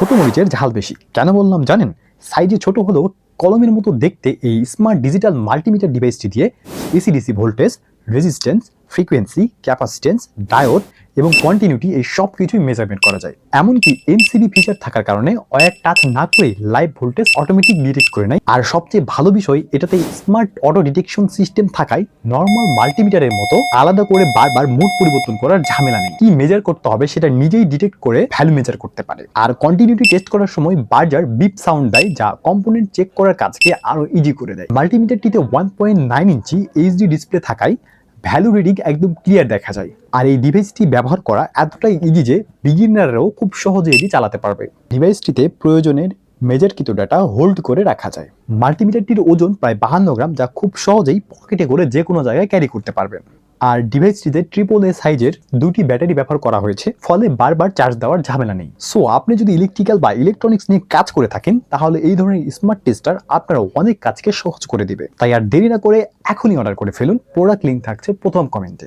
ছোট মরিচের ঝাল বেশি। কেন বললাম জানেন? সাইজে ছোট হলেও কলমের মতো দেখতে এই স্মার্ট ডিজিটাল মাল্টিমিটার ডিভাইসটি দিয়ে AC-DC voltage, resistance, frequency, capacitance, diode এবং কন্টিনিউটি এই সব কিছুই মেজারমেন্ট করা যায়। এমনকি এমসিবি ফিচার থাকার কারণে ওয়্যার টাচ না করে লাইভ ভোল্টেজ অটোমেটিক ডিটেক্ট করে নেয়। আর সবচেয়ে ভালো বিষয়, এটাতে স্মার্ট অটো ডিটেকশন সিস্টেম থাকায় নর্মাল মাল্টিমিটারের মতো আলাদা করে বারবার মোড পরিবর্তন করার ঝামেলা নেই। কি মেজার করতে হবে সেটা নিজেই ডিটেক্ট করে ভ্যালু মেজার করতে পারে। আর কন্টিনিউটি টেস্ট করার সময় বাজার বিপ সাউন্ড দেয়, যা কম্পোনেন্ট চেক করার কাজকে আরো ইজি করে দেয়। মাল্টিমিটারটিতে 1.9 ইঞ্চি এইচডি ডিসপ্লে থাকায় ভ্যালু রিডিং একদম ক্লিয়ার দেখা যায়। আর এই ডিভাইসটি ব্যবহার করা এতটাই ইজি যে বিগিনাররাও খুব সহজে এটি চালাতে পারবে। ডিভাইসটিতে প্রয়োজনের মেজারকৃত ডাটা হোল্ড করে রাখা যায়। মাল্টিমিটারটির ওজন প্রায় 52 গ্রাম, যা খুব সহজেই পকেটে করে যে কোনো জায়গায় ক্যারি করতে পারবেন। আর ডিভাইসটিতে AAA সাইজের দুটি ব্যাটারি ব্যবহার করা হয়েছে, ফলে বারবার চার্জ দেওয়ার ঝামেলা নেই। সো আপনি যদি ইলেকট্রিক্যাল বা ইলেকট্রনিক্স নিয়ে কাজ করে থাকেন, তাহলে এই ধরনের স্মার্ট টেস্টার আপনার অনেক কাজকে সহজ করে দিবে। তাই আর দেরি না করে এখনই অর্ডার করে ফেলুন। প্রোডাক্ট লিংক থাকছে প্রথম কমেন্টে।